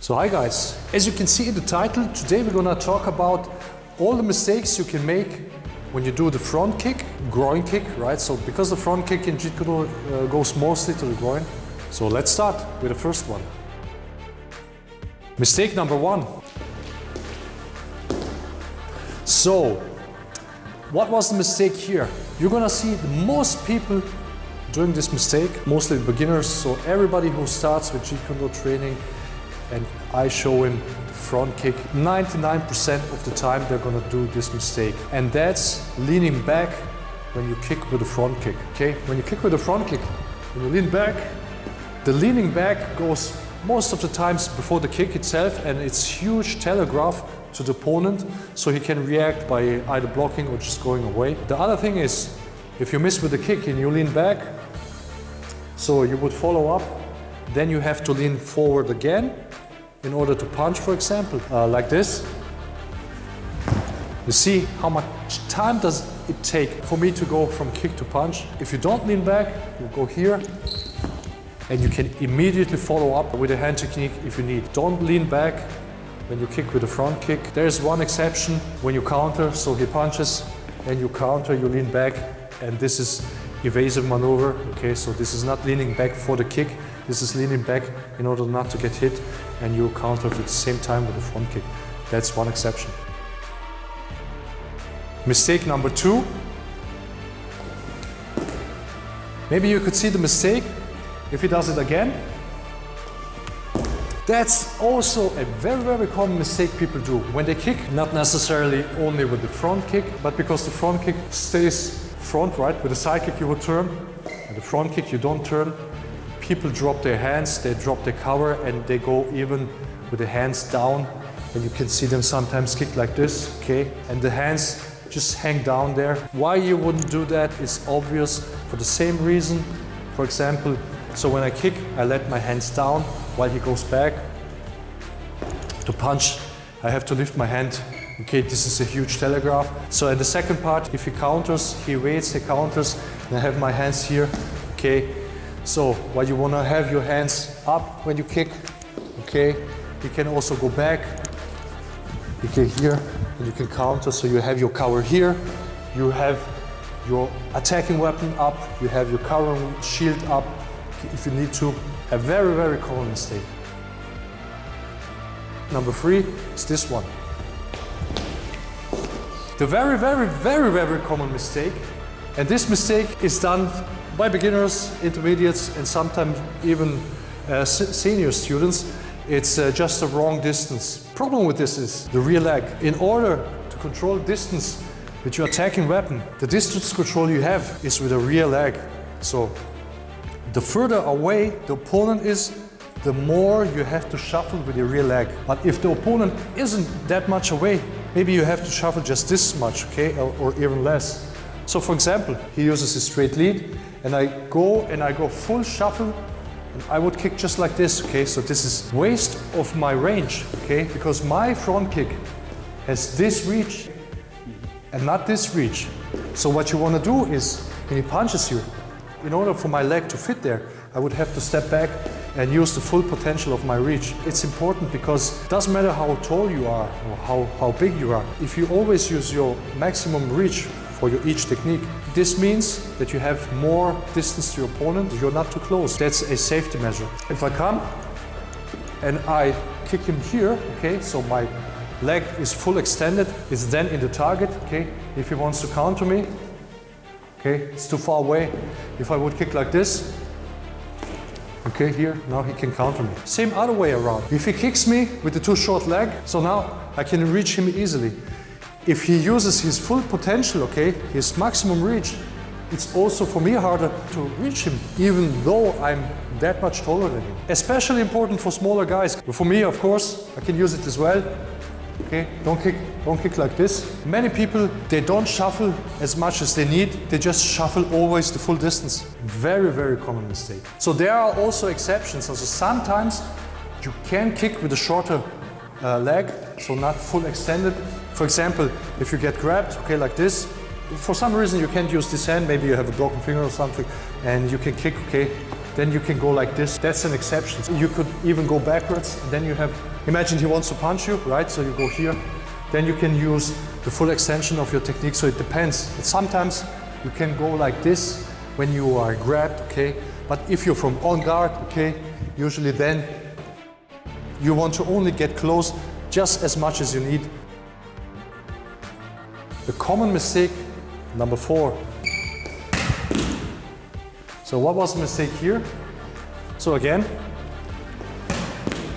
So hi guys, as you can see in the title, today we're gonna talk about all the mistakes you can make when you do the front kick, groin kick, right? So because the front kick in Jeet Kune goes mostly to the groin. So let's start with the first one. Mistake number one. So, what was the mistake here? You're gonna see the most people doing this mistake, mostly beginners, so everybody who starts with Jeet Kune training and I show him the front kick, 99% of the time they're gonna do this mistake. And that's leaning back when you kick with the front kick, okay? When you kick with the front kick, when you lean back, the leaning back goes most of the times before the kick itself, and it's huge telegraph to the opponent, so he can react by either blocking or just going away. The other thing is, if you miss with the kick and you lean back, so you would follow up, then you have to lean forward again in order to punch, for example, like this. You see how much time does it take for me to go from kick to punch? If you don't lean back, you go here, and you can immediately follow up with a hand technique if you need. Don't lean back when you kick with the front kick. There's one exception when you counter, so he punches and you counter, you lean back, and this is evasive maneuver, okay? So this is not leaning back for the kick, this is leaning back in order not to get hit, and you counter at the same time with the front kick. That's one exception. Mistake number two. Maybe you could see the mistake if he does it again. That's also a very, very common mistake people do when they kick, not necessarily only with the front kick, but because the front kick stays front, right? With the side kick you would turn, and the front kick you don't turn. People drop their hands, they drop their cover, and they go even with the hands down, and you can see them sometimes kick like this, okay? And the hands just hang down there. Why you wouldn't do that is obvious, for the same reason. For example, so when I kick, I let my hands down while he goes back. To punch, I have to lift my hand. Okay, this is a huge telegraph. So in the second part, if he counters, he waits, he counters, and I have my hands here, okay? So while you wanna have your hands up when you kick, okay? You can also go back, you kick here, and you can counter, so you have your cover here, you have your attacking weapon up, you have your covering shield up, if you need to. A very, very common mistake. Number three is this one. The very, very, very, very common mistake, and this mistake is done by beginners, intermediates, and sometimes even senior students. It's just a wrong distance. Problem with this is the rear leg. In order to control distance with your attacking weapon, the distance control you have is with a rear leg. So the further away the opponent is, the more you have to shuffle with your rear leg. But if the opponent isn't that much away, maybe you have to shuffle just this much, okay, or even less. So for example, he uses a straight lead, and I go full shuffle, and I would kick just like this, okay? So this is waste of my range, okay? Because my front kick has this reach and not this reach. So what you want to do is, when he punches you, in order for my leg to fit there, I would have to step back and use the full potential of my reach. It's important because it doesn't matter how tall you are or how big you are. If you always use your maximum reach for your each technique, this means that you have more distance to your opponent, you're not too close. That's a safety measure. If I come and I kick him here, okay, so my leg is full extended, it's then in the target, okay? If he wants to counter me, okay, it's too far away. If I would kick like this, okay, here, now he can counter me. Same other way around. If he kicks me with the too short leg, so now I can reach him easily. If he uses his full potential, okay, his maximum reach, it's also for me harder to reach him, even though I'm that much taller than him. Especially important for smaller guys. But for me, of course, I can use it as well. Okay, don't kick like this. Many people, they don't shuffle as much as they need. They just shuffle always the full distance. Very, very common mistake. So there are also exceptions. Also sometimes you can kick with a shorter leg, so not full extended. For example, if you get grabbed, okay, like this, for some reason you can't use this hand, maybe you have a broken finger or something, and you can kick, okay, then you can go like this. That's an exception. So you could even go backwards, and then you have Imagine he wants to punch you, right? So you go here. Then you can use the full extension of your technique, so it depends. But sometimes you can go like this when you are grabbed, okay? But if you're from on guard, okay, usually then you want to only get close just as much as you need. The common mistake, number 4. So what was the mistake here? So again,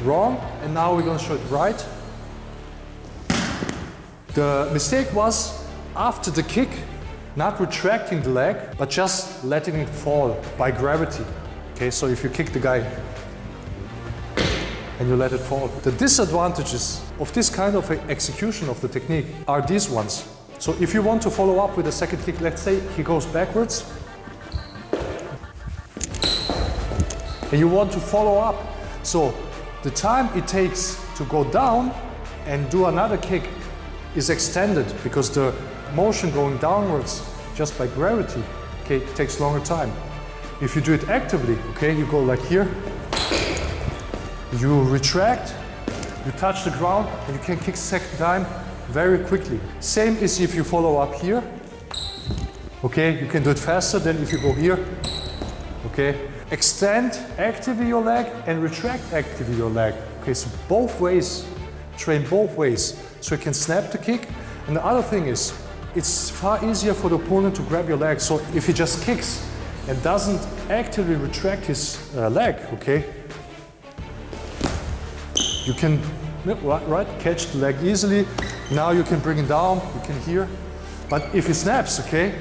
wrong, and now we're going to show it right. The mistake was after the kick, not retracting the leg, but just letting it fall by gravity. Okay, so if you kick the guy and you let it fall. The disadvantages of this kind of execution of the technique are these ones. So if you want to follow up with a second kick, let's say he goes backwards, and you want to follow up. So the time it takes to go down and do another kick is extended because the motion going downwards just by gravity, okay, takes longer time. If you do it actively, okay, you go like here, you retract, you touch the ground, and you can kick second time very quickly. Same is if you follow up here, okay, you can do it faster than if you go here, okay. Extend actively your leg and retract actively your leg. Okay, so both ways, train both ways. So you can snap the kick. And the other thing is, it's far easier for the opponent to grab your leg. So if he just kicks and doesn't actively retract his leg, okay, you can right, catch the leg easily. Now you can bring it down, you can hear. But if he snaps, okay,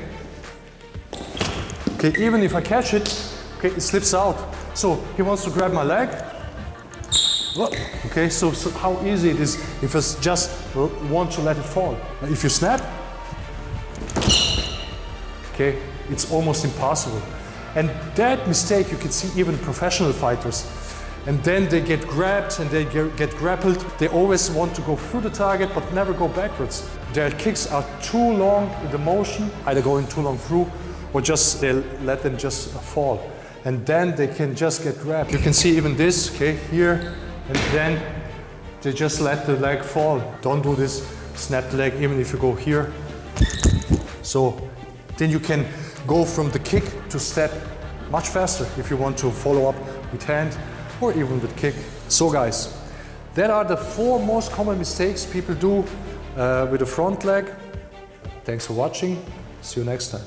even if I catch it, okay, it slips out. So he wants to grab my leg. Okay, so how easy it is if I just want to let it fall. If you snap, okay, it's almost impossible. And that mistake you can see even professional fighters. And then they get grabbed and they get grappled. They always want to go through the target but never go backwards. Their kicks are too long in the motion, either going too long through or just they let them just fall. And then they can just get grabbed. You can see even this, okay, here, and then they just let the leg fall. Don't do this, snap the leg even if you go here. So then you can go from the kick to step much faster if you want to follow up with hand or even with kick. So guys, that are the 4 most common mistakes people do with the front leg. Thanks for watching. See you next time.